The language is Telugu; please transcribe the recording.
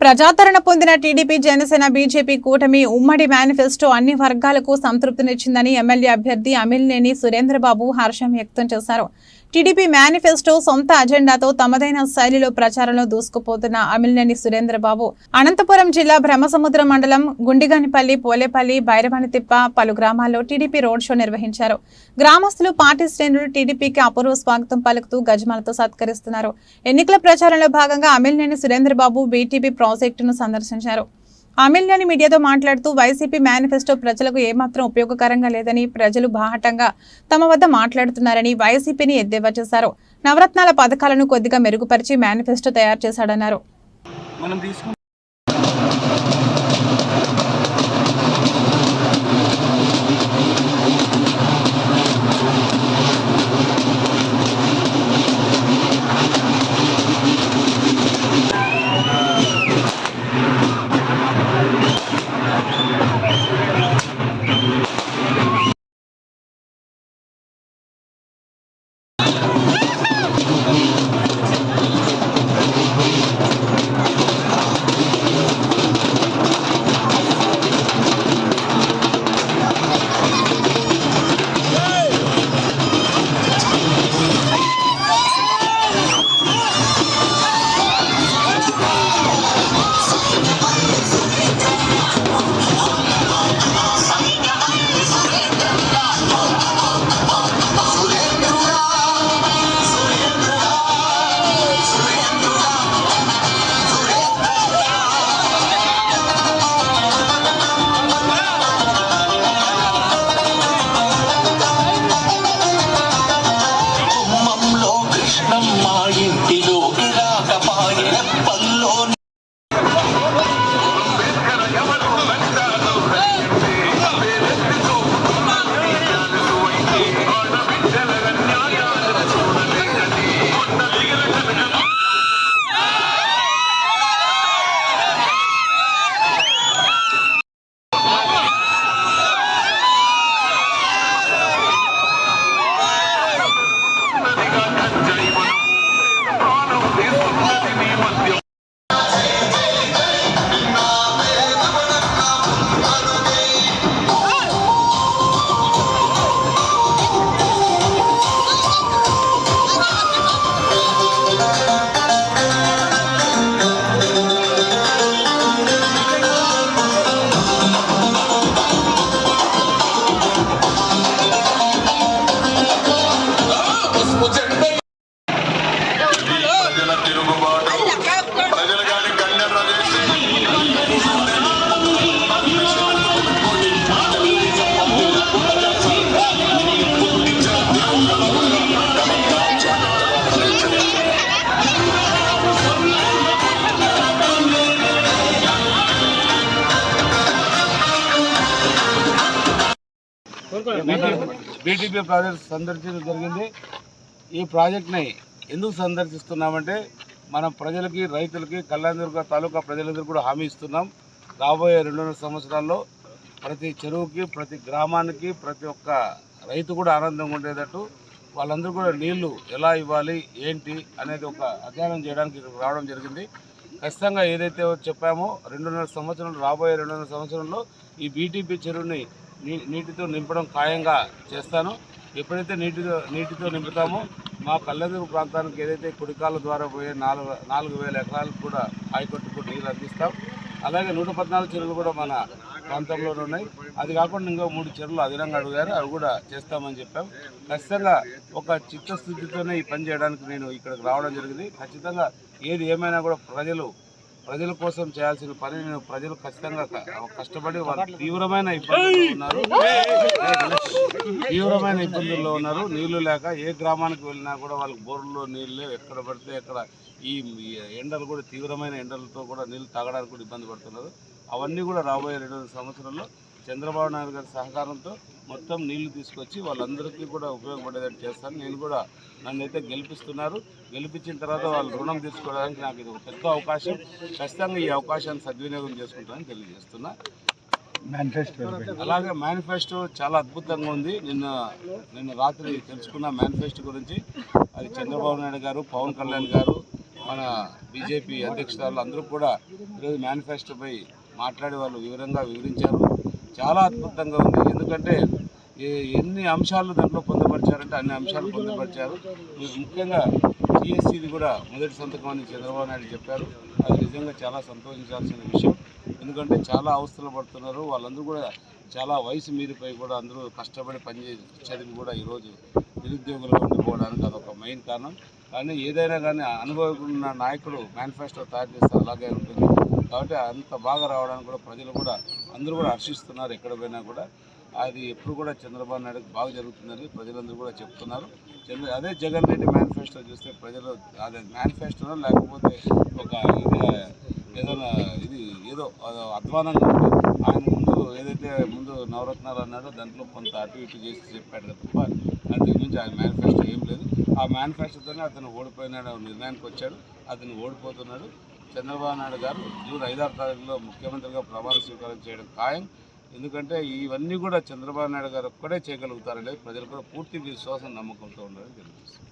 ప్రజాదరణ పొందిన టీడీపీ జనసేన బీజేపీ కూటమి ఉమ్మడి మేనిఫెస్టో అన్ని వర్గాలకు సంతృప్తినిచ్చిందని ఎమ్మెల్యే అభ్యర్థి అమిలినేని సురేంద్రబాబు హర్షం వ్యక్తం చేశారు. టీడీపీ మేనిఫెస్టో సొంత అజెండాతో తమదైన శైలిలో ప్రచారంలో దూసుకుపోతున్న అమిలినేని సురేంద్రబాబు అనంతపురం జిల్లా బ్రహ్మసముద్రం మండలం గుండిగానిపల్లి, పోలేపల్లి, బైరవానితిప్ప పలు గ్రామాల్లో టీడీపీ రోడ్ షో నిర్వహించారు. గ్రామస్తులు, పార్టీ శ్రేణులు టీడీపీకి అపూర్వ స్వాగతం పలుకుతూ గజమాలతో సత్కరిస్తున్నారు. ఎన్నికల ప్రచారంలో భాగంగా అమిలినేని సురేంద్రబాబు బీటీపీ ప్రాజెక్టును సందర్శించారు. అమిలినేని మీడియాతో మాట్లాడుతూ వైసీపీ మేనిఫెస్టో ప్రజలకు ఏమాత్రం ఉపయోగకరంగా లేదని, ప్రజలు బాహటంగా తమ వద్ద మాట్లాడుతున్నారని వైసీపీని ఎద్దేవా చేశారు. నవరత్నాల పథకాలను కొద్దిగా మెరుగుపరిచి మేనిఫెస్టో తయారు చేశాడన్నారు. బీటీపీ ప్రాజెక్ట్ సందర్శించడం జరిగింది. ఈ ప్రాజెక్ట్ని ఎందుకు సందర్శిస్తున్నామంటే మన ప్రజలకి, రైతులకి, కళ్యాణదుర్గ తాలూకా ప్రజలందరూ కూడా హామీ ఇస్తున్నాం. రాబోయే 2.5 సంవత్సరాల్లో ప్రతి చెరువుకి, ప్రతి గ్రామానికి, ప్రతి ఒక్క రైతు కూడా ఆనందంగా ఉండేటట్టు వాళ్ళందరూ కూడా నీళ్లు ఎలా ఇవ్వాలి, ఏంటి అనేది ఒక అధ్యయనం చేయడానికి ఇక్కడికి రావడం జరిగింది. ఖచ్చితంగా ఏదైతే చెప్పామో 2.5 సంవత్సరాలు, రాబోయే 2.5 సంవత్సరంలో ఈ బీటీపీ చెరువుని నీటితో నింపడం ఖాయంగా చేస్తాను. ఎప్పుడైతే నీటితో నింపుతామో మా కళ్యాణదుర్గ ప్రాంతానికి ఏదైతే కుడికాల ద్వారా పోయే 4,000 ఎకరాలకు కూడా ఆయకట్టుకు నీళ్ళు అందిస్తాం. అలాగే 114 చెరువులు కూడా మన ప్రాంతంలోనే ఉన్నాయి. అది కాకుండా ఇంకా 3 చెరువులు అదనంగా అడిగారు, అవి కూడా చేస్తామని చెప్పాం. ఖచ్చితంగా ఒక చిత్తశుద్ధితోనే ఈ పని చేయడానికి నేను ఇక్కడికి రావడం జరిగింది. ఖచ్చితంగా ఏది ఏమైనా కూడా ప్రజల కోసం చేయాల్సిన పని నేను ప్రజలు ఖచ్చితంగా కష్టపడి వాళ్ళు తీవ్రమైన ఇబ్బందుల్లో ఉన్నారు. నీళ్లు లేక ఏ గ్రామానికి వెళ్ళినా కూడా వాళ్ళకి బోర్లలో నీళ్ళు ఎక్కడ పడితే ఎక్కడ ఈ ఎండలు కూడా తీవ్రమైన ఎండలతో కూడా నీళ్ళు తాగడానికి కూడా ఇబ్బంది పడుతున్నారు. అవన్నీ కూడా రాబోయే 2 సంవత్సరాల్లో చంద్రబాబు నాయుడు గారి సహకారంతో మొత్తం నీళ్లు తీసుకొచ్చి వాళ్ళందరికీ కూడా ఉపయోగపడేటట్టు చేస్తాను. నేను కూడా నన్నైతే గెలిపిస్తున్నారు. గెలిపించిన తర్వాత వాళ్ళు రుణం తీసుకోవడానికి నాకు ఇది ఒక పెద్ద అవకాశం. ఖచ్చితంగా ఈ అవకాశాన్ని సద్వినియోగం చేసుకుంటానని తెలియజేస్తున్నా. అలాగే మేనిఫెస్టో చాలా అద్భుతంగా ఉంది. నిన్న రాత్రి తెలుసుకున్న మేనిఫెస్టో గురించి అది చంద్రబాబు నాయుడు గారు, పవన్ కళ్యాణ్ గారు, మన బీజేపీ అధ్యక్షురాలు అందరూ కూడా ఈరోజు మేనిఫెస్టోపై మాట్లాడి వాళ్ళు వివరించారు. చాలా అద్భుతంగా ఉంది. ఎందుకంటే ఎన్ని అంశాలు దాంట్లో పొందుపరిచారంటే అన్ని అంశాలు పొందుపరిచారు. ముఖ్యంగా టీఎస్సీది కూడా మొదటి సంతకం అని చంద్రబాబు నాయుడు చెప్పారు. అది నిజంగా చాలా సంతోషించాల్సిన విషయం. ఎందుకంటే చాలా అవస్థలు పడుతున్నారు వాళ్ళందరూ కూడా. చాలా వయసు మీరిపోయి కూడా అందరూ కష్టపడి పనిచేసి చదివి కూడా ఈరోజు నిరుద్యోగులుగా ఉండిపోవడానికి అదొక మెయిన్ కారణం. కానీ ఏదైనా కానీ అనుభవం నాయకుడు మేనిఫెస్టో తయారు చేస్తే అలాగే ఉంటుంది. కాబట్టి అంత బాగా రావడానికి కూడా ప్రజలు కూడా అందరూ కూడా హర్షిస్తున్నారు. ఎక్కడ పోయినా కూడా అది ఎప్పుడు కూడా చంద్రబాబు నాయుడుకి బాగా జరుగుతుందని ప్రజలందరూ కూడా చెప్తున్నారు. అదే జగన్ రెడ్డి మేనిఫెస్టో చూస్తే ప్రజలు అదే మేనిఫెస్టోనో లేకపోతే ఒక ఏదైనా ఏదో అధ్వానంగా ఉంది. ఆయన ముందు ఏదైతే ముందు నవరత్నాలు అన్నాడో దాంట్లో కొంత అటు ఇటు చేసి చెప్పాడు తప్ప అంతకు మించి ఆయన మేనిఫెస్టో ఏం లేదు. ఆ మేనిఫెస్టోతోనే అతను ఓడిపోయినాడు నిర్ణయానికి వచ్చాడు. అతను ఓడిపోతున్నాడు. చంద్రబాబు నాయుడు గారు జూన్ 5-6 తారీఖులో ముఖ్యమంత్రిగా ప్రమాణ స్వీకారం చేయడం ఖాయం. ఎందుకంటే ఇవన్నీ కూడా చంద్రబాబు నాయుడు గారు ఒక్కడే చేయగలుగుతారనేది ప్రజలు కూడా పూర్తి విశ్వాసం నమ్మకంతో ఉండాలని తెలియజేస్తారు.